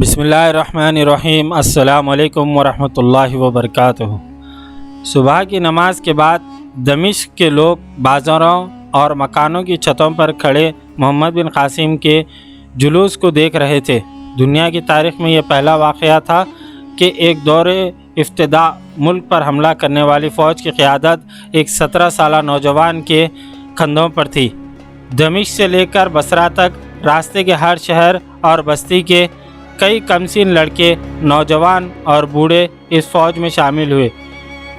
بسم اللہ الرحمن الرحیم۔ السلام علیکم ورحمۃ اللہ وبرکاتہ۔ صبح کی نماز کے بعد دمشق کے لوگ بازاروں اور مکانوں کی چھتوں پر کھڑے محمد بن قاسم کے جلوس کو دیکھ رہے تھے۔ دنیا کی تاریخ میں یہ پہلا واقعہ تھا کہ ایک دور ابتداء ملک پر حملہ کرنے والی فوج کی قیادت ایک 17 سالہ نوجوان کے کندھوں پر تھی۔ دمشق سے لے کر بصرہ تک راستے کے ہر شہر اور بستی کے کئی کمسین لڑکے، نوجوان اور بوڑھے اس فوج میں شامل ہوئے۔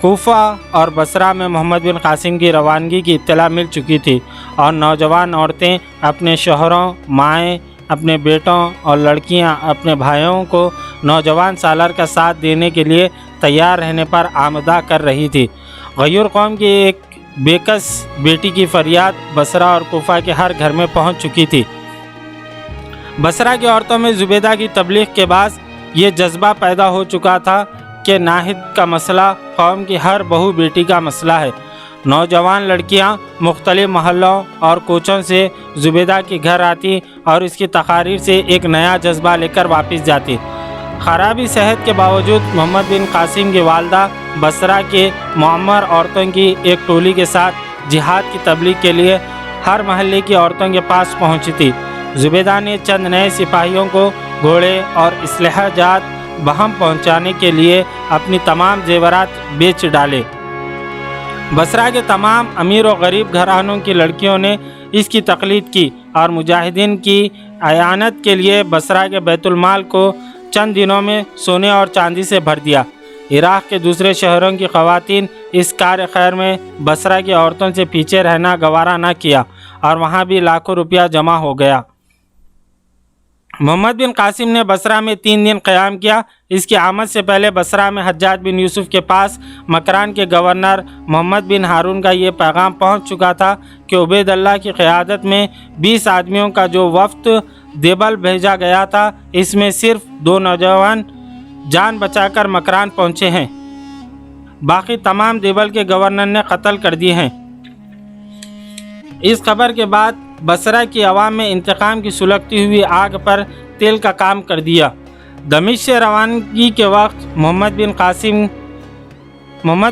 کوفہ اور بصرہ میں محمد بن قاسم کی روانگی کی اطلاع مل چکی تھی اور نوجوان عورتیں اپنے شوہروں، مائیں اپنے بیٹوں اور لڑکیاں اپنے بھائیوں کو نوجوان سالار کا ساتھ دینے کے لیے تیار رہنے پر آمادہ کر رہی تھی۔ غیور قوم کی ایک بے کس بیٹی کی فریاد بصرہ اور کوفہ کے ہر گھر میں پہنچ چکی تھی۔ بصرہ کی عورتوں میں زبیدہ کی تبلیغ کے بعد یہ جذبہ پیدا ہو چکا تھا کہ ناہید کا مسئلہ قوم کی ہر بہو بیٹی کا مسئلہ ہے۔ نوجوان لڑکیاں مختلف محلوں اور کوچوں سے زبیدہ کے گھر آتی اور اس کی تقاریر سے ایک نیا جذبہ لے کر واپس جاتی۔ خرابی صحت کے باوجود محمد بن قاسم کی والدہ بصرہ کے معمر عورتوں کی ایک ٹولی کے ساتھ جہاد کی تبلیغ کے لیے ہر محلے کی عورتوں کے پاس پہنچی تھی۔ زبیدہ نے چند نئے سپاہیوں کو گھوڑے اور اسلحہ جات بہم پہنچانے کے لیے اپنی تمام زیورات بیچ ڈالے۔ بصرہ کے تمام امیر و غریب گھرانوں کی لڑکیوں نے اس کی تقلید کی اور مجاہدین کی اعانت کے لیے بصرہ کے بیت المال کو چند دنوں میں سونے اور چاندی سے بھر دیا۔ عراق کے دوسرے شہروں کی خواتین اس کار خیر میں بصرہ کی عورتوں سے پیچھے رہنا گوارا نہ کیا اور وہاں بھی لاکھوں روپیہ جمع ہو گیا۔ محمد بن قاسم نے بصرہ میں 3 دن قیام کیا۔ اس کی آمد سے پہلے بصرہ میں حجاج بن یوسف کے پاس مکران کے گورنر محمد بن ہارون کا یہ پیغام پہنچ چکا تھا کہ عبید اللہ کی قیادت میں 20 آدمیوں کا جو وفد دیبل بھیجا گیا تھا، اس میں صرف 2 نوجوان جان بچا کر مکران پہنچے ہیں، باقی تمام دیبل کے گورنر نے قتل کر دیے ہیں۔ اس خبر کے بعد بصرہ کی عوام میں انتقام کی سلگتی ہوئی آگ پر تیل کا کام کر دیا۔ دمشق سے روانگی کے وقت محمد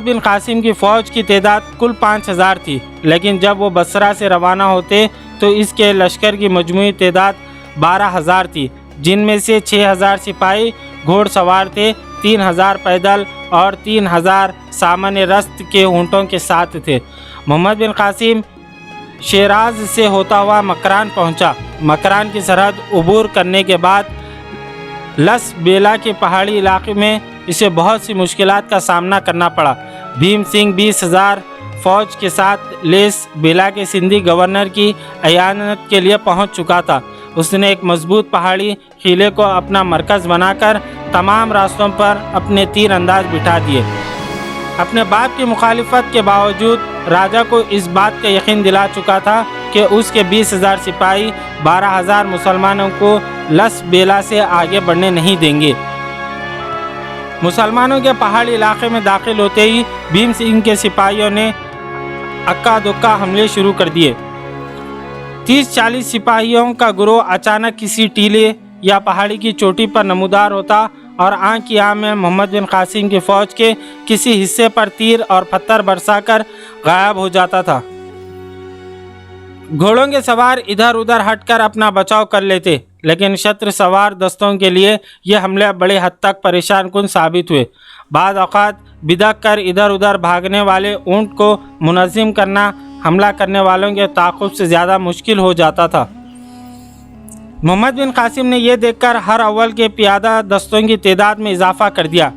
بن قاسم کی فوج کی تعداد کل 5000 تھی، لیکن جب وہ بصرہ سے روانہ ہوتے تو اس کے لشکر کی مجموعی تعداد 12000 تھی، جن میں سے 6000 سپاہی گھوڑ سوار تھے، 3000 پیدل اور 3000 سامان رست کے اونٹوں کے ساتھ تھے۔ محمد بن قاسم شیراز سے ہوتا ہوا مکران پہنچا۔ مکران کی سرحد عبور کرنے کے بعد لس بیلا کے پہاڑی علاقے میں اسے بہت سی مشکلات کا سامنا کرنا پڑا۔ بھیم سنگھ 20,000 فوج کے ساتھ لیس بیلا کے سندھی گورنر کی اعانت کے لیے پہنچ چکا تھا۔ اس نے ایک مضبوط پہاڑی قلعے کو اپنا مرکز بنا کر تمام راستوں پر اپنے تیر انداز بٹھا دیے۔ اپنے باپ کی مخالفت کے باوجود راجہ کو اس بات کا یقین دلا چکا تھا کہ اس کے 20,000 سپاہی 12,000 مسلمانوں کو لس بیلا سے آگے بڑھنے نہیں دیں گے۔ مسلمانوں کے پہاڑی علاقے میں داخل ہوتے ہی بھیم سنگھ کے سپاہیوں نے اکا دکا حملے شروع کر دیے۔ 30-40 سپاہیوں کا گروہ اچانک کسی ٹیلے یا پہاڑی کی چوٹی پر نمودار ہوتا اور آنکھ کی آنکھ میں محمد بن قاسم کی فوج کے کسی حصے پر تیر اور پتھر برسا کر غائب ہو جاتا تھا۔ گھوڑوں کے سوار ادھر ادھر ہٹ کر اپنا بچاؤ کر لیتے، لیکن شتر سوار دستوں کے لیے یہ حملے بڑے حد تک پریشان کن ثابت ہوئے۔ بعض اوقات بدک کر ادھر ادھر بھاگنے والے اونٹ کو منظم کرنا حملہ کرنے والوں کے تعاقب سے زیادہ مشکل ہو جاتا تھا۔ محمد بن قاسم نے یہ دیکھ کر ہر اول کے پیادہ دستوں کی تعداد میں اضافہ کر دیا،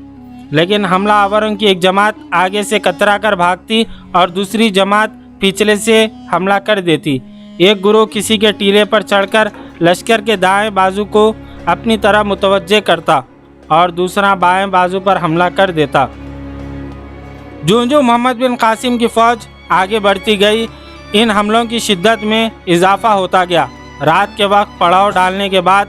لیکن حملہ آوروں کی ایک جماعت آگے سے کترا کر بھاگتی اور دوسری جماعت پچھلے سے حملہ کر دیتی۔ ایک گروہ کسی کے ٹیلے پر چڑھ کر لشکر کے دائیں بازو کو اپنی طرف متوجہ کرتا اور دوسرا بائیں بازو پر حملہ کر دیتا۔ جو محمد بن قاسم کی فوج آگے بڑھتی گئی، ان حملوں کی شدت میں اضافہ ہوتا گیا۔ رات کے وقت پڑاؤ ڈالنے کے بعد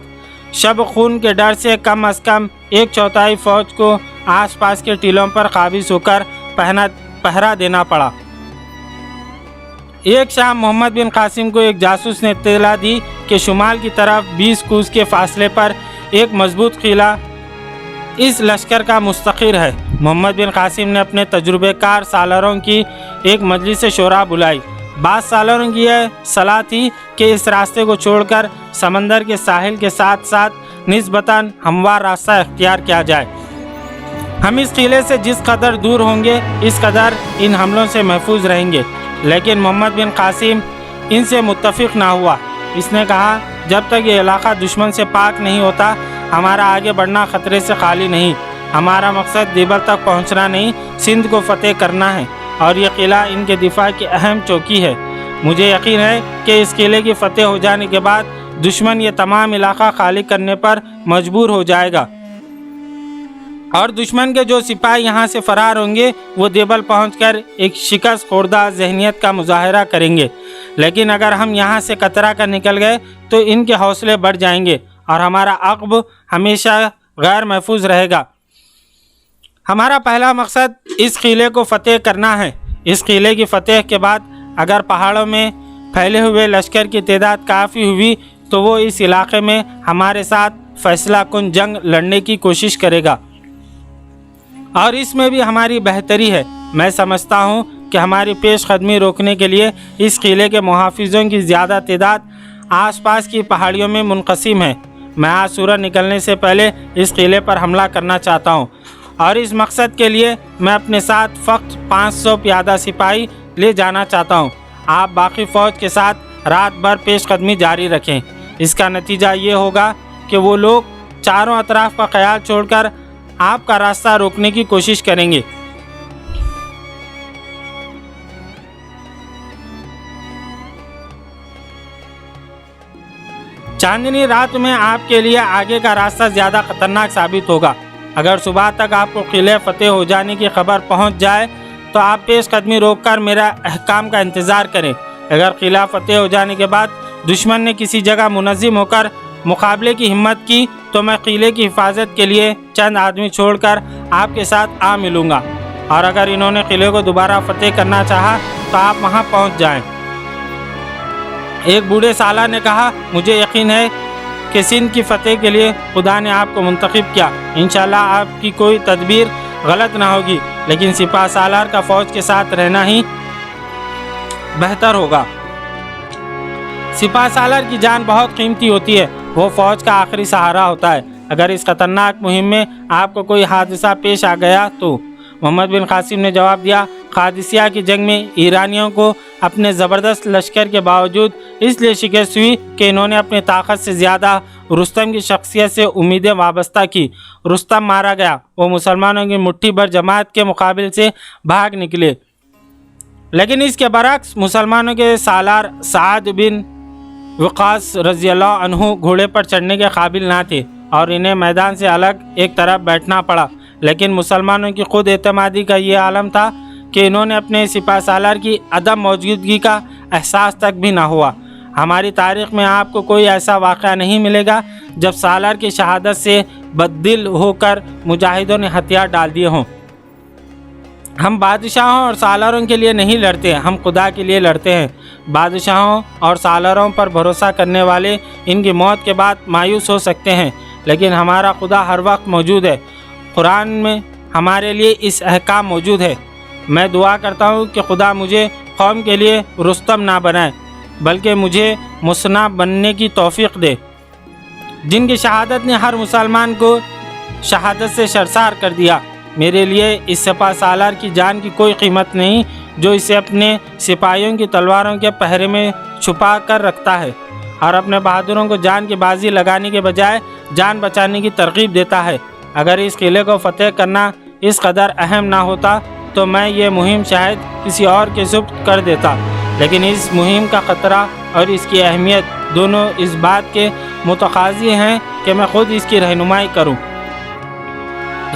شب خون کے ڈر سے کم از کم 1/4 فوج کو آس پاس کے ٹیلوں پر قابض ہو کر پہرا دینا پڑا۔ ایک شام محمد بن قاسم کو ایک جاسوس نے اطلاع دی کہ شمال کی طرف 20 کوس کے فاصلے پر ایک مضبوط قلعہ اس لشکر کا مستقر ہے۔ محمد بن قاسم نے اپنے تجربے کار سالاروں کی ایک مجلس شورا بلائی۔ بعض سالاروں کی یہ صلاح تھی کہ اس راستے کو چھوڑ کر سمندر کے ساحل کے ساتھ ساتھ نسبتاً ہموار راستہ اختیار کیا جائے۔ ہم اس قلعے سے جس قدر دور ہوں گے اس قدر ان حملوں سے محفوظ رہیں گے، لیکن محمد بن قاسم ان سے متفق نہ ہوا۔ اس نے کہا جب تک یہ علاقہ دشمن سے پاک نہیں ہوتا ہمارا آگے بڑھنا خطرے سے خالی نہیں۔ ہمارا مقصد دیبر تک پہنچنا نہیں، سندھ کو فتح کرنا ہے، اور یہ قلعہ ان کے دفاع کی اہم چوکی ہے۔ مجھے یقین ہے کہ اس قلعے کی فتح ہو جانے کے بعد دشمن یہ تمام علاقہ خالی کرنے پر مجبور ہو جائے گا، اور دشمن کے جو سپاہی یہاں سے فرار ہوں گے وہ دیبل پہنچ کر ایک شکست خوردہ ذہنیت کا مظاہرہ کریں گے۔ لیکن اگر ہم یہاں سے کترا کر نکل گئے تو ان کے حوصلے بڑھ جائیں گے اور ہمارا عقب ہمیشہ غیر محفوظ رہے گا۔ ہمارا پہلا مقصد اس قلعے کو فتح کرنا ہے۔ اس قلعے کی فتح کے بعد اگر پہاڑوں میں پھیلے ہوئے لشکر کی تعداد کافی ہوئی تو وہ اس علاقے میں ہمارے ساتھ فیصلہ کن جنگ لڑنے کی کوشش کرے گا، اور اس میں بھی ہماری بہتری ہے۔ میں سمجھتا ہوں کہ ہماری پیش قدمی روکنے کے لیے اس قلعے کے محافظوں کی زیادہ تعداد آس پاس کی پہاڑیوں میں منقسم ہے۔ میں آج سورج نکلنے سے پہلے اس قلعے پر حملہ کرنا چاہتا ہوں، اور اس مقصد کے لیے میں اپنے ساتھ فقط 500 پیادہ سپاہی لے جانا چاہتا ہوں۔ آپ باقی فوج کے ساتھ رات بھر پیش قدمی جاری رکھیں۔ اس کا نتیجہ یہ ہوگا کہ وہ لوگ چاروں اطراف کا خیال چھوڑ کر آپ کا راستہ روکنے کی کوشش کریں گے۔ چاندنی رات میں آپ کے لیے آگے کا راستہ زیادہ خطرناک ثابت ہوگا۔ اگر صبح تک آپ کو قلعے فتح ہو جانے کی خبر پہنچ جائے تو آپ پیش قدمی روک کر میرا احکام کا انتظار کریں۔ اگر قلعہ فتح ہو جانے کے بعد دشمن نے کسی جگہ منظم ہو کر مقابلے کی ہمت کی تو میں قلعے کی حفاظت کے لیے چند آدمی چھوڑ کر آپ کے ساتھ آ ملوں گا، اور اگر انہوں نے قلعے کو دوبارہ فتح کرنا چاہا تو آپ وہاں پہنچ جائیں۔ ایک بوڑھے سالار نے کہا مجھے یقین ہے کہ سندھ کی فتح کے لیے خدا نے آپ کو منتخب کیا۔ انشاءاللہ آپ کی کوئی تدبیر غلط نہ ہوگی، لیکن سپاہ سالار کا فوج کے ساتھ رہنا ہی بہتر ہوگا۔ سپاہ سالار کی جان بہت قیمتی ہوتی ہے، وہ فوج کا آخری سہارا ہوتا ہے۔ اگر اس خطرناک مہم میں آپ کو کوئی حادثہ پیش آ گیا تو محمد بن قاسم نے جواب دیا، قادسیہ کی جنگ میں ایرانیوں کو اپنے زبردست لشکر کے باوجود اس لیے شکست ہوئی کہ انہوں نے اپنی طاقت سے زیادہ رستم کی شخصیت سے امیدیں وابستہ کی۔ رستم مارا گیا، وہ مسلمانوں کی مٹھی بھر جماعت کے مقابل سے بھاگ نکلے، لیکن اس کے برعکس مسلمانوں کے سالار سعد بن وقاص رضی اللہ عنہ گھوڑے پر چڑھنے کے قابل نہ تھے اور انہیں میدان سے الگ ایک طرف بیٹھنا پڑا۔ لیکن مسلمانوں کی خود اعتمادی کا یہ عالم تھا کہ انہوں نے اپنے سپاہ سالار کی عدم موجودگی کا احساس تک بھی نہ ہوا۔ ہماری تاریخ میں آپ کو کوئی ایسا واقعہ نہیں ملے گا جب سالار کی شہادت سے بددل ہو کر مجاہدوں نے ہتھیار ڈال دیے ہوں۔ ہم بادشاہوں اور سالاروں کے لیے نہیں لڑتے، ہم خدا کے لیے لڑتے ہیں۔ بادشاہوں اور سالاروں پر بھروسہ کرنے والے ان کی موت کے بعد مایوس ہو سکتے ہیں، لیکن ہمارا خدا ہر وقت موجود ہے۔ قرآن میں ہمارے لیے اس احکام موجود ہے۔ میں دعا کرتا ہوں کہ خدا مجھے قوم کے لیے رستم نہ بنائے بلکہ مجھے مصنع بننے کی توفیق دے، جن کی شہادت نے ہر مسلمان کو شہادت سے سرشار کر دیا۔ میرے لیے اس سپاہ سالار کی جان کی کوئی قیمت نہیں جو اسے اپنے سپاہیوں کی تلواروں کے پہرے میں چھپا کر رکھتا ہے اور اپنے بہادروں کو جان کی بازی لگانے کے بجائے جان بچانے کی ترغیب دیتا ہے۔ اگر اس قلعے کو فتح کرنا اس قدر اہم نہ ہوتا تو میں یہ مہم شاید کسی اور کے سپرد کر دیتا، لیکن اس مہم کا خطرہ اور اس کی اہمیت دونوں اس بات کے متقاضی ہیں کہ میں خود اس کی رہنمائی کروں۔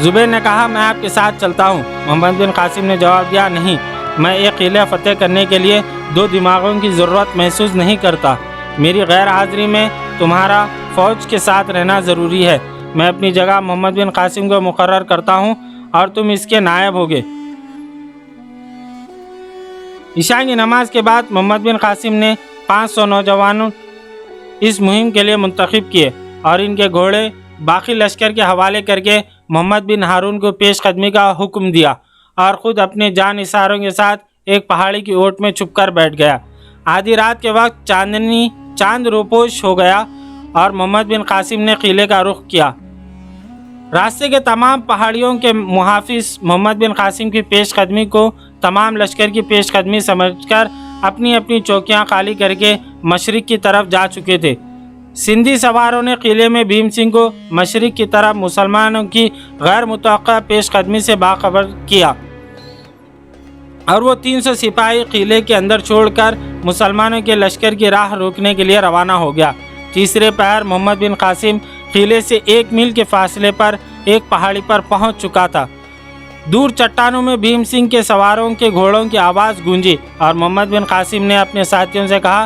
زبیر نے کہا میں آپ کے ساتھ چلتا ہوں۔ محمد بن قاسم نے جواب دیا نہیں، میں ایک قلعہ فتح کرنے کے لیے دو دماغوں کی ضرورت محسوس نہیں کرتا۔ میری غیر حاضری میں تمہارا فوج کے ساتھ رہنا ضروری ہے۔ میں اپنی جگہ محمد بن قاسم کو مقرر کرتا ہوں اور تم اس کے نائب ہوگے۔ عشاء کی نماز کے بعد محمد بن قاسم نے 500 نوجوانوں اس مہم کے لیے منتخب کیے اور ان کے گھوڑے باقی لشکر کے حوالے کر کے محمد بن ہارون کو پیش قدمی کا حکم دیا اور خود اپنے جان نثاروں کے ساتھ ایک پہاڑی کی اوٹ میں چھپ کر بیٹھ گیا۔ آدھی رات کے وقت چاند روپوش ہو گیا اور محمد بن قاسم نے قلعے کا رخ کیا۔ راستے کے تمام پہاڑیوں کے محافظ محمد بن قاسم کی پیش قدمی کو تمام لشکر کی پیش قدمی سمجھ کر اپنی اپنی چوکیاں خالی کر کے مشرق کی طرف جا چکے تھے۔ سندھی سواروں نے قلعے میں بھیم سنگھ کو مشرق کی طرف مسلمانوں کی غیر متوقع پیش قدمی سے باخبر کیا اور وہ 300 سپاہی قلعے کے اندر چھوڑ کر مسلمانوں کے لشکر کی راہ روکنے کے لیے روانہ ہو گیا۔ تیسرے پہر محمد بن قاسم قلعے سے 1 میل کے فاصلے پر ایک پہاڑی پر پہنچ چکا تھا۔ دور چٹانوں میں بھیم سنگھ کے سواروں کے گھوڑوں کی آواز گونجی اور محمد بن قاسم نے اپنے ساتھیوں سے کہا،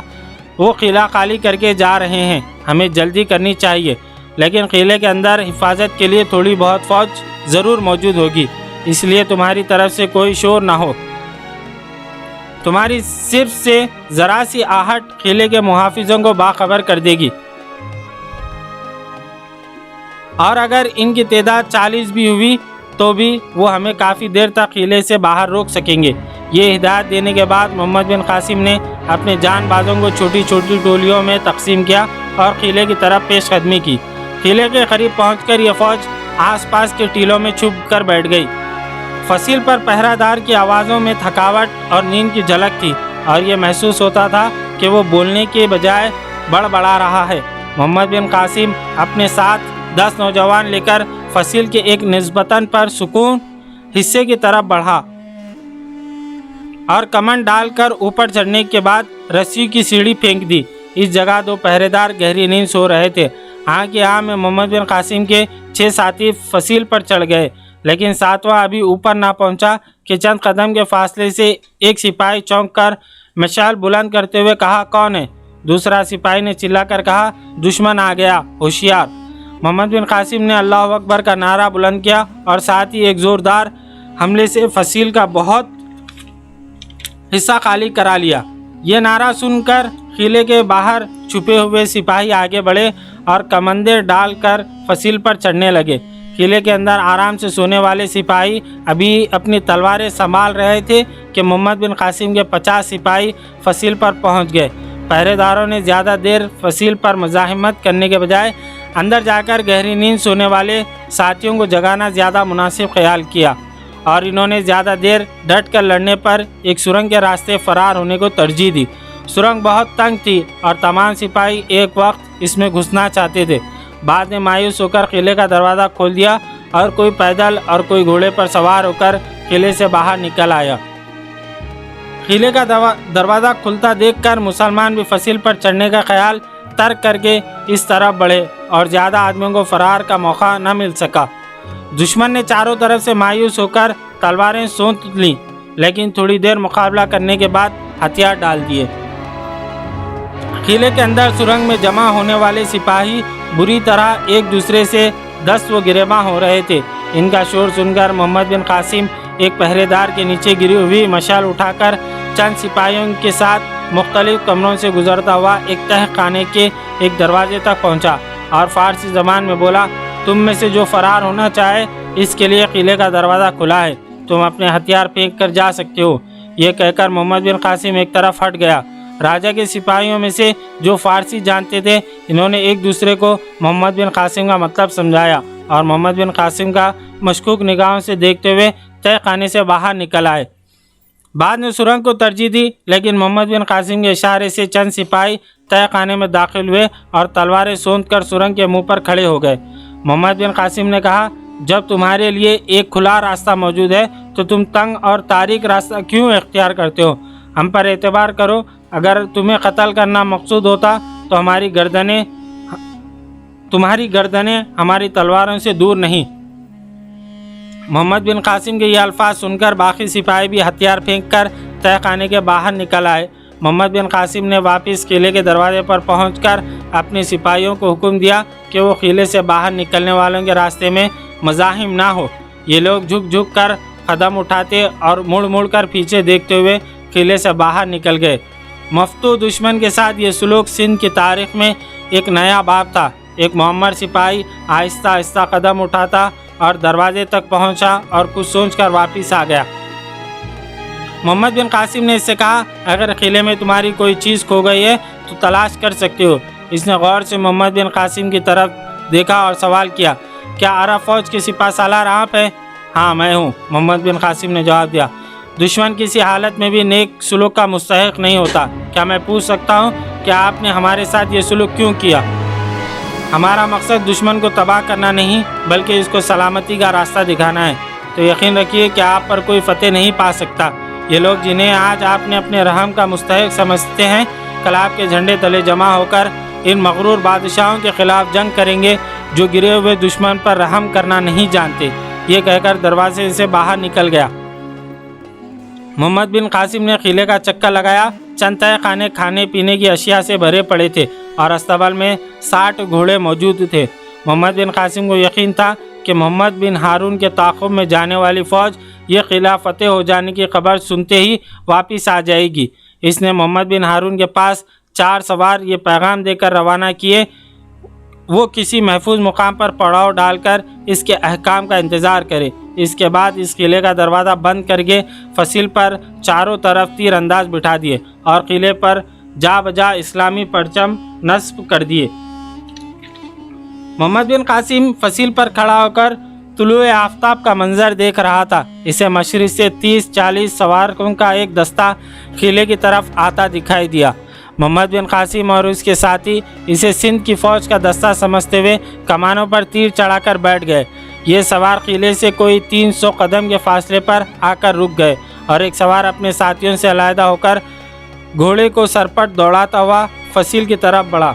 وہ قلعہ خالی کر کے جا رہے ہیں، ہمیں جلدی کرنی چاہیے، لیکن قلعے کے اندر حفاظت کے لیے تھوڑی بہت فوج ضرور موجود ہوگی، اس لیے تمہاری طرف سے کوئی شور نہ ہو۔ تمہاری صرف سے ذرا سی آہٹ قلعے کے محافظوں کو باخبر کر دے گی، اور اگر ان کی تعداد 40 بھی ہوئی تو بھی وہ ہمیں کافی دیر تک قلعے سے باہر روک سکیں گے۔ یہ ہدایت دینے کے بعد محمد بن قاسم نے اپنے جان بازوں کو چھوٹی چھوٹی ٹولیوں میں تقسیم کیا اور قلعے کی طرف پیش قدمی کی۔ قلعے کے قریب پہنچ کر یہ فوج آس پاس کے ٹیلوں میں چھپ کر بیٹھ گئی۔ فصیل پر پہرہ دار کی آوازوں میں تھکاوٹ اور نیند کی جھلک تھی اور یہ محسوس ہوتا تھا کہ وہ بولنے کے بجائے بڑبڑا رہا ہے۔ محمد بن قاسم اپنے ساتھ 10 نوجوان لے کر فصیل کے ایک نسبتاً پرسکون حصے کی طرف بڑھا اور کمند ڈال کر اوپر چڑھنے کے بعد رسی کی سیڑھی پھینک دی۔ اس جگہ 2 پہرے دار گہری نیند سو رہے تھے۔ میں محمد بن قاسم کے 6 ساتھی فصیل پر چڑھ گئے، لیکن 7واں ابھی اوپر نہ پہنچا کہ چند قدم کے فاصلے سے ایک سپاہی چونک کر مشعل بلند کرتے ہوئے کہا، کون ہے؟ دوسرا سپاہی نے چلا کر کہا، دشمن آ گیا، ہوشیار۔ محمد بن قاسم نے اللہ اکبر کا نعرہ بلند کیا اور ساتھ ہی ایک زوردار حملے سے فصیل کا بہت حصہ خالی کرا لیا۔ یہ نعرہ سن کر قلعے کے باہر چھپے ہوئے سپاہی آگے بڑھے اور کمندیں ڈال کر فصیل پر چڑھنے لگے۔ قلعے کے اندر آرام سے سونے والے سپاہی ابھی اپنی تلواریں سنبھال رہے تھے کہ محمد بن قاسم کے 50 سپاہی فصیل پر پہنچ گئے۔ پہرے داروں نے زیادہ دیر فصیل پر مزاحمت کرنے کے بجائے اندر جا کر گہری نیند سونے والے ساتھیوں کو جگانا زیادہ مناسب خیال کیا، اور انہوں نے زیادہ دیر ڈٹ کر لڑنے پر ایک سرنگ کے راستے فرار ہونے کو ترجیح دی۔ سرنگ بہت تنگ تھی اور تمام سپاہی ایک وقت اس میں گھسنا چاہتے تھے۔ بعد میں مایوس ہو کر قلعے کا دروازہ کھول دیا اور کوئی پیدل اور کوئی گھوڑے پر سوار ہو کر قلعے سے باہر نکل آیا۔ قلعے کا دروازہ کھلتا دیکھ کر مسلمان بھی فصیل پر چڑھنے کا خیال ترک کر کے اس طرف بڑھے اور زیادہ آدمیوں کو فرار کا موقع نہ مل سکا۔ دشمن نے چاروں طرف سے مایوس ہو کر تلواریں سونت لیں، لیکن تھوڑی دیر مقابلہ کرنے کے بعد ہتھیار ڈال دیے۔ قلعے کے اندر سرنگ میں جمع ہونے والے سپاہی بری طرح ایک دوسرے سے دست و گریباں ہو رہے تھے۔ ان کا شور سن کر محمد بن قاسم ایک پہرے دار کے نیچے گری ہوئی مشعل اٹھا کر چند سپاہیوں کے ساتھ مختلف کمروں سے گزرتا ہوا ایک تہ خانے کے ایک دروازے تک پہنچا اور فارسی زبان میں بولا، تم میں سے جو فرار ہونا چاہے اس کے لیے قلعے کا دروازہ کھلا ہے، تم اپنے ہتھیار پھینک کر جا سکتے ہو۔ یہ کہہ کر محمد بن قاسم ایک طرف ہٹ گیا۔ راجہ کے سپاہیوں میں سے جو فارسی جانتے تھے انہوں نے ایک دوسرے کو محمد بن قاسم کا مطلب سمجھایا اور محمد بن قاسم کا مشکوک نگاہوں سے دیکھتے ہوئے تہ خانے سے باہر نکل آئے۔ بعد میں سرنگ کو ترجیح دی، لیکن محمد بن قاسم کے اشارے سے چند سپاہی تہ خانے میں داخل ہوئے اور تلواریں سونت کر سرنگ کے منہ پر کھڑے ہو گئے۔ محمد بن قاسم نے کہا، جب تمہارے لیے ایک کھلا راستہ موجود ہے تو تم تنگ اور تاریک راستہ کیوں اختیار کرتے ہو؟ ہم پر اعتبار کرو، اگر تمہیں قتل کرنا مقصود ہوتا تو تمہاری گردنیں ہماری تلواروں سے دور نہیں۔ محمد بن قاسم کے یہ الفاظ سن کر باقی سپاہی بھی ہتھیار پھینک کر تہ خانے کے باہر نکل آئے۔ محمد بن قاسم نے واپس قلعے کے دروازے پر پہنچ کر اپنے سپاہیوں کو حکم دیا کہ وہ قلعے سے باہر نکلنے والوں کے راستے میں مزاحم نہ ہو۔ یہ لوگ جھک جھک کر قدم اٹھاتے اور مڑ مڑ کر پیچھے دیکھتے ہوئے قلعے سے باہر نکل گئے۔ مفتوح دشمن کے ساتھ یہ سلوک سندھ کی تاریخ میں ایک نیا باب تھا۔ ایک معمر سپاہی آہستہ آہستہ قدم اٹھاتا اور دروازے تک پہنچا اور کچھ سوچ کر واپس آ گیا۔ محمد بن قاسم نے اس سے کہا اگر قلعے میں تمہاری کوئی چیز کھو گئی ہے تو تلاش کر سکتے ہو۔ اس نے غور سے محمد بن قاسم کی طرف دیکھا اور سوال کیا کیا عرب فوج کے سپہ سالار آپ ہیں؟ ہاں میں ہوں، محمد بن قاسم نے جواب دیا۔ دشمن کسی حالت میں بھی نیک سلوک کا مستحق نہیں ہوتا، کیا میں پوچھ سکتا ہوں کہ آپ نے ہمارے ساتھ یہ سلوک کیوں کیا؟ ہمارا مقصد دشمن کو تباہ کرنا نہیں بلکہ اس کو سلامتی کا راستہ دکھانا ہے، تو یقین رکھیے کہ آپ پر کوئی فتح نہیں پا سکتا۔ یہ لوگ جنہیں آج آپ نے اپنے رحم کا مستحق سمجھتے ہیں کل آپ کے جھنڈے تلے جمع ہو کر ان مغرور بادشاہوں کے خلاف جنگ کریں گے جو گرے ہوئے دشمن پر رحم کرنا نہیں جانتے۔ یہ کہہ کر دروازے سے باہر نکل گیا۔ محمد بن قاسم نے قلعے کا چکر لگایا۔ چند تہہ خانے کھانے پینے کی اشیاء سے بھرے پڑے تھے اور استبل میں 60 گھوڑے موجود تھے۔ محمد بن قاسم کو یقین تھا کہ محمد بن ہارون کے تعاقب میں جانے والی فوج یہ قلعہ فتح ہو جانے کی خبر سنتے ہی واپس آ جائے گی۔ اس نے محمد بن ہارون کے پاس 4 سوار یہ پیغام دے کر روانہ کیے وہ کسی محفوظ مقام پر پڑاؤ ڈال کر اس کے احکام کا انتظار کرے۔ اس کے بعد اس قلعے کا دروازہ بند کر کے فصیل پر چاروں طرف تیر انداز بٹھا دیے اور قلعے پر جا بجا اسلامی پرچم نصب کر دیے۔ محمد بن قاسم فصیل پر کھڑا ہو کر طلوع آفتاب کا منظر دیکھ رہا تھا۔ اسے مشرق سے 30-40 سواروں کا ایک دستہ قلعے کی طرف آتا دکھائی دیا۔ محمد بن قاسم اور اس کے ساتھی اسے سندھ کی فوج کا دستہ سمجھتے ہوئے کمانوں پر تیر چڑھا کر بیٹھ گئے۔ یہ سوار قلعے سے کوئی 300 قدم کے فاصلے پر آ کر رک گئے اور ایک سوار اپنے ساتھیوں سے علیحدہ ہو کر گھوڑے کو سرپٹ دوڑاتا ہوا فصیل کی طرف بڑھا۔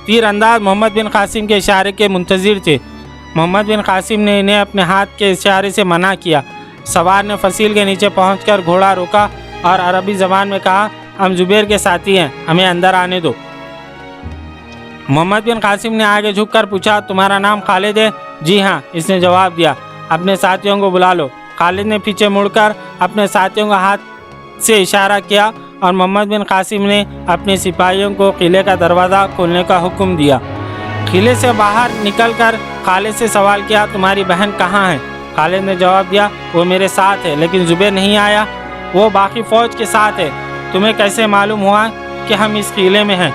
تیر انداز محمد بن قاسم کے اشارے کے منتظر تھے۔ محمد بن قاسم نے انہیں اپنے ہاتھ کے اشارے سے منع کیا۔ سوار نے فصیل کے نیچے پہنچ کر گھوڑا روکا اور عربی زبان میں کہا ہم زبیر کے ساتھی ہیں، ہمیں اندر آنے دو۔ محمد بن قاسم نے آگے جھک کر پوچھا تمہارا نام خالد ہے؟ جی ہاں، اس نے جواب دیا۔ اپنے ساتھیوں کو بلا لو۔ خالد نے پیچھے مڑ کر اپنے ساتھیوں کا ہاتھ سے اشارہ کیا اور محمد بن قاسم نے اپنے سپاہیوں کو قلعے کا دروازہ کھولنے کا حکم دیا۔ قلعے سے باہر نکل کر خالد سے سوال کیا تمہاری بہن کہاں ہے؟ خالد نے جواب دیا وہ میرے ساتھ ہے لیکن زبیر نہیں آیا، وہ باقی فوج کے ساتھ ہے۔ تمہیں کیسے معلوم ہوا کہ ہم اس قلعے میں ہیں؟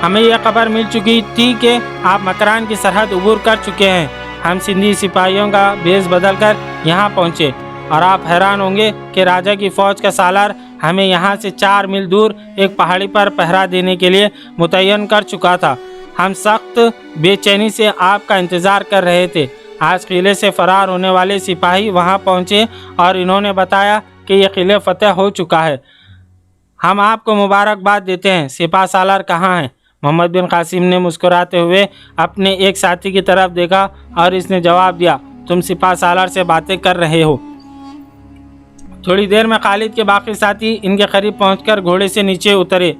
ہمیں یہ خبر مل چکی تھی کہ آپ مکران کی سرحد عبور کر چکے ہیں۔ ہم سندھی سپاہیوں کا بھیس بدل کر یہاں پہنچے اور آپ حیران ہوں گے کہ راجہ کی فوج کا سالار ہمیں یہاں سے 4 میل دور ایک پہاڑی پر پہرا دینے کے لیے متعین کر چکا تھا۔ ہم سخت بے چینی سے آپ کا انتظار کر رہے تھے۔ آج قلعے سے فرار ہونے والے سپاہی وہاں پہنچے اور انہوں نے بتایا کہ یہ قلعہ فتح ہو چکا ہے۔ ہم آپ کو مبارکباد دیتے ہیں۔ سپہ سالار کہاں ہیں؟ محمد بن قاسم نے مسکراتے ہوئے اپنے ایک ساتھی کی طرف دیکھا اور اس نے جواب دیا تم سپہ سالار سے باتیں کر رہے ہو۔ تھوڑی دیر میں خالد کے باقی ساتھی ان کے قریب پہنچ کر گھوڑے سے نیچے اترے۔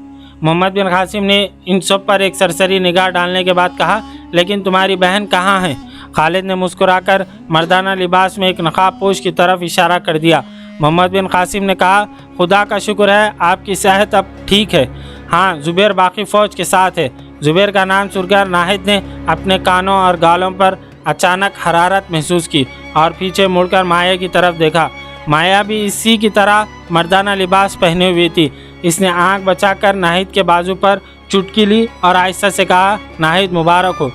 محمد بن قاسم نے ان سب پر ایک سرسری نگاہ ڈالنے کے بعد کہا لیکن تمہاری بہن کہاں ہے؟ خالد نے مسکرا کر مردانہ لباس میں ایک نقاب پوش کی طرف اشارہ کر دیا۔ محمد بن قاسم نے کہا خدا کا شکر ہے آپ کی صحت اب ٹھیک ہے۔ ہاں زبیر باقی فوج کے ساتھ ہے۔ زبیر کا نام سن کر ناہید نے اپنے کانوں اور گالوں پر اچانک حرارت محسوس کی اور پیچھے مڑ کر مایا کی طرف دیکھا۔ مایا بھی اسی کی طرح مردانہ لباس پہنے ہوئی تھی۔ اس نے آنکھ بچا کر ناہید کے بازو پر چٹکی لی اور آہستہ سے کہا ناہید مبارک ہو۔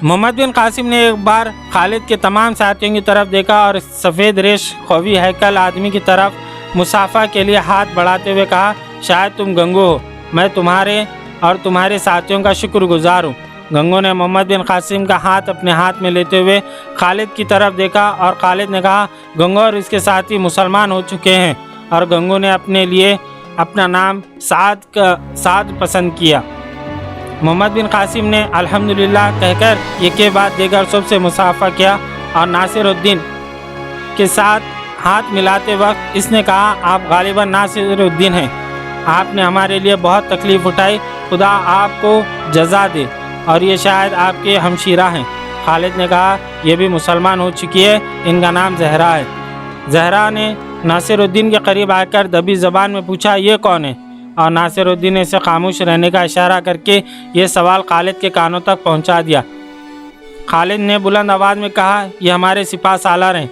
محمد بن قاسم نے ایک بار خالد کے تمام ساتھیوں کی طرف دیکھا اور سفید ریش خوی ہیکل آدمی کی طرف مصافحہ کے لیے ہاتھ بڑھاتے ہوئے کہا شاید تم گنگو ہو، میں تمہارے اور تمہارے ساتھیوں کا شکر گزار ہوں۔ گنگو نے محمد بن قاسم کا ہاتھ اپنے ہاتھ میں لیتے ہوئے خالد کی طرف دیکھا اور خالد نے کہا گنگو اور اس کے ساتھی مسلمان ہو چکے ہیں، اور گنگو نے اپنے لیے اپنا نام سعد پسند کیا۔ محمد بن قاسم نے الحمدللہ کہہ کر ایک کے بعد دیگر سب سے مصافحہ کیا اور ناصر الدین کے ساتھ ہاتھ ملاتے وقت اس نے کہا آپ غالباً ناصر الدین ہیں، آپ نے ہمارے لیے بہت تکلیف اٹھائی، خدا آپ کو جزا دے، اور یہ شاید آپ کے ہمشیرہ ہیں۔ خالد نے کہا یہ بھی مسلمان ہو چکی ہے، ان کا نام زہرا ہے۔ زہرا نے ناصر الدین کے قریب آ کر دبی زبان میں پوچھا یہ کون ہے؟ اور ناصرالدین نے اسے خاموش رہنے کا اشارہ کر کے یہ سوال خالد کے کانوں تک پہنچا دیا۔ خالد نے بلند آواز میں کہا، یہ ہمارے سپاہ سالار ہیں۔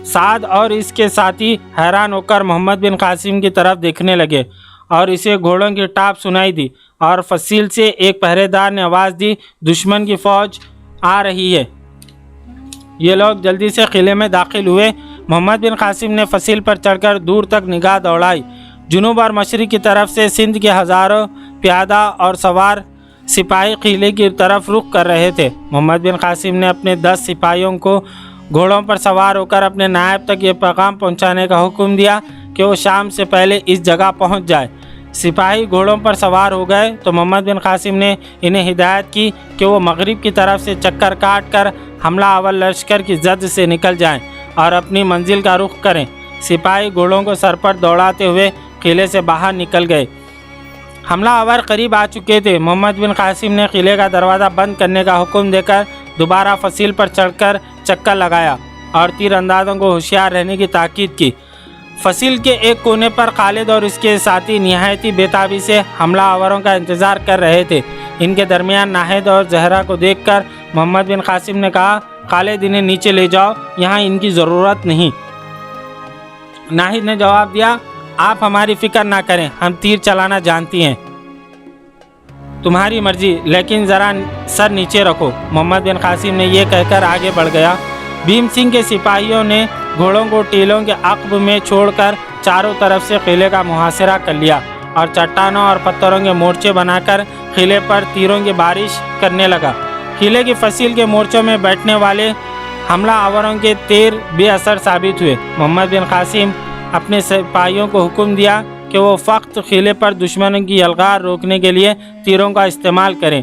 سعد اور اس کے ساتھی حیران ہو کر محمد بن قاسم کی طرف دیکھنے لگے اور اسے گھوڑوں کی ٹاپ سنائی دی اور فصیل سے ایک پہرے دار نے آواز دی، دشمن کی فوج آ رہی ہے۔ یہ لوگ جلدی سے قلعے میں داخل ہوئے۔ محمد بن قاسم نے فصیل پر چڑھ کر دور تک نگاہ دوڑائی۔ جنوب اور مشرق کی طرف سے سندھ کے ہزاروں پیادہ اور سوار سپاہی قلعے کی طرف رخ کر رہے تھے۔ محمد بن قاسم نے اپنے 10 سپاہیوں کو گھوڑوں پر سوار ہو کر اپنے نائب تک یہ پیغام پہنچانے کا حکم دیا کہ وہ شام سے پہلے اس جگہ پہنچ جائے۔ سپاہی گھوڑوں پر سوار ہو گئے تو محمد بن قاسم نے انہیں ہدایت کی کہ وہ مغرب کی طرف سے چکر کاٹ کر حملہ آور لشکر کی زد سے نکل جائیں اور اپنی منزل کا رخ کریں۔ سپاہی گھوڑوں کو سر پر دوڑاتے ہوئے قلعے سے باہر نکل گئے۔ حملہ آور قریب آ چکے تھے۔ محمد بن قاسم نے قلعے کا دروازہ بند کرنے کا حکم دے کر دوبارہ فصیل پر چڑھ کر چکر لگایا اور تیر اندازوں کو ہوشیار رہنے کی تاکید کی۔ فصیل کے ایک کونے پر خالد اور اس کے ساتھی نہایتی بےتابی سے حملہ آوروں کا انتظار کر رہے تھے۔ ان کے درمیان ناہید اور زہرا کو دیکھ کر محمد بن قاسم نے کہا، خالد انہیں نیچے لے جاؤ، یہاں ان کی ضرورت نہیں۔ ناہید نے جواب دیا، آپ ہماری فکر نہ کریں، ہم تیر چلانا جانتی ہیں، تمہاری مرضی، لیکن ذرا سر نیچے رکھو۔ محمد بن قاسم نے یہ کہہ کر آگے بڑھ گیا۔ بھیم سنگھ کے سپاہیوں نے گھوڑوں کو ٹیلوں کے عقب میں چھوڑ کر چاروں طرف سے قلعے کا محاصرہ کر لیا اور چٹانوں اور پتھروں کے مورچے بنا کر قلعے پر تیروں کی بارش کرنے لگا۔ قلعے کی فصیل کے مورچوں میں بیٹھنے والے حملہ آوروں کے تیر بے اثر ثابت ہوئے۔ محمد بن قاسم اپنے سپاہیوں کو حکم دیا کہ وہ فقط قلعے پر دشمنوں کی یلغار روکنے کے لیے تیروں کا استعمال کریں۔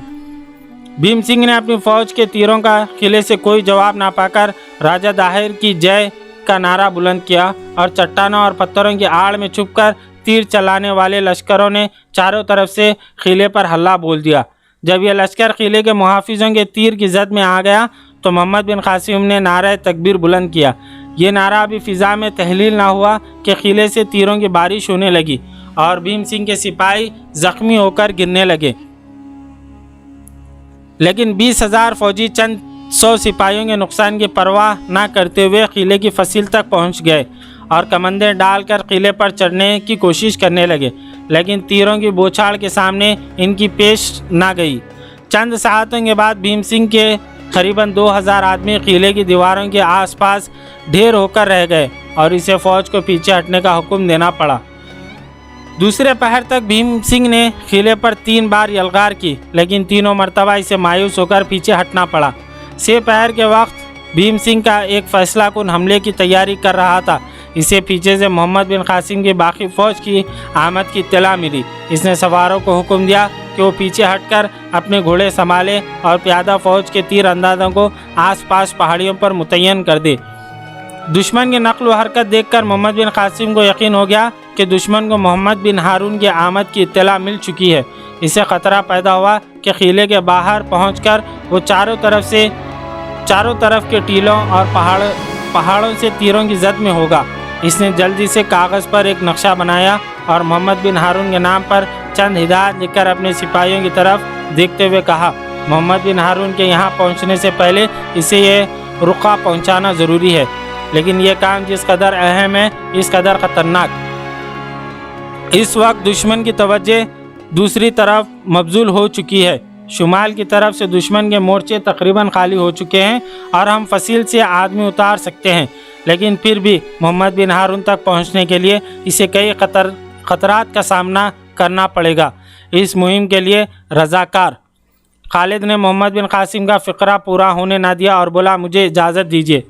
بھیم سنگھ نے اپنی فوج کے تیروں کا قلعے سے کوئی جواب نہ پا کر راجہ داہر کی جے کا نعرہ بلند کیا اور چٹانوں اور پتھروں کی آڑ میں چھپ کر تیر چلانے والے لشکروں نے چاروں طرف سے قلعے پر حلہ بول دیا۔ جب یہ لشکر قلعے کے محافظوں کے تیر کی زد میں آ گیا تو محمد بن قاسم نے نعرہ تکبیر بلند کیا۔ یہ نعرہ ابھی فضا میں تحلیل نہ ہوا کہ قلعے سے تیروں کی بارش ہونے لگی اور بھیم سنگھ کے سپاہی زخمی ہو کر گرنے لگے، لیکن 20,000 فوجی چند 100 سپاہیوں کے نقصان کی پرواہ نہ کرتے ہوئے قلعے کی فصیل تک پہنچ گئے اور کمندیں ڈال کر قلعے پر چڑھنے کی کوشش کرنے لگے، لیکن تیروں کی بوچھاڑ کے سامنے ان کی پیش نہ گئی۔ چند ساعتوں کے بعد بھیم سنگھ کے قریباً 2,000 آدمی قلعے کی دیواروں کے آس پاس ڈھیر ہو کر رہ گئے اور اسے فوج کو پیچھے ہٹنے کا حکم دینا پڑا۔ دوسرے پہر تک بھیم سنگھ نے قلعے پر 3 بار یلغار کی، لیکن تینوں مرتبہ اسے مایوس ہو کر پیچھے ہٹنا پڑا۔ 6 پہر کے وقت بھیم سنگھ کا ایک فیصلہ کن حملے کی تیاری کر رہا تھا۔ اسے پیچھے سے محمد بن قاسم کی باقی فوج کی آمد کی اطلاع ملی۔ اس نے سواروں کو حکم دیا کہ وہ پیچھے ہٹ کر اپنے گھوڑے سنبھالے اور پیادہ فوج کے تیر اندازوں کو آس پاس پہاڑیوں پر متعین کر دے۔ دشمن کی نقل و حرکت دیکھ کر محمد بن قاسم کو یقین ہو گیا کہ دشمن کو محمد بن ہارون کی آمد کی اطلاع مل چکی ہے۔ اسے خطرہ پیدا ہوا کہ قلعے کے باہر پہنچ کر وہ چاروں طرف کے ٹیلوں اور پہاڑوں سے تیروں کی زد میں ہوگا۔ اس نے جلدی سے کاغذ پر ایک نقشہ بنایا اور محمد بن ہارون کے نام پر چند ہدایات لکھ کر اپنے سپاہیوں کی طرف دیکھتے ہوئے کہا، محمد بن ہارون کے یہاں پہنچنے سے پہلے اسے یہ رقعہ پہنچانا ضروری ہے، لیکن یہ کام جس قدر اہم ہے اس قدر خطرناک۔ اس وقت دشمن کی توجہ دوسری طرف مبذول ہو چکی ہے۔ شمال کی طرف سے دشمن کے مورچے تقریباً خالی ہو چکے ہیں اور ہم فصیل سے آدمی اتار سکتے ہیں، لیکن پھر بھی محمد بن ہارون تک پہنچنے کے لیے اسے کئی خطرات کا سامنا کرنا پڑے گا۔ اس مہم کے لیے رضاکار۔ خالد نے محمد بن قاسم کا فقرہ پورا ہونے نہ دیا اور بولا، مجھے اجازت دیجیے۔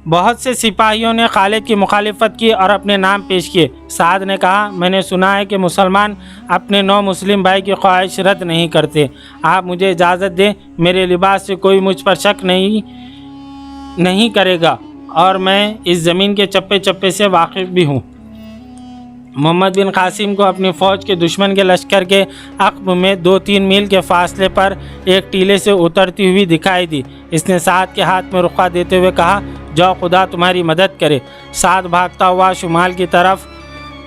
بہت سے سپاہیوں نے خالد کی مخالفت کی اور اپنے نام پیش کیے۔ سعد نے کہا، میں نے سنا ہے کہ مسلمان اپنے 9 مسلم بھائی کی خواہش رد نہیں کرتے، آپ مجھے اجازت دیں، میرے لباس سے کوئی مجھ پر شک نہیں کرے گا اور میں اس زمین کے چپے چپے سے واقف بھی ہوں۔ محمد بن قاسم کو اپنی فوج کے دشمن کے لشکر کے عقب میں 2-3 میل کے فاصلے پر ایک ٹیلے سے اترتی ہوئی دکھائی دی۔ اس نے سعد کے ہاتھ میں رقعہ دیتے ہوئے کہا، جاؤ، خدا تمہاری مدد کرے۔ سعد بھاگتا ہوا شمال کی طرف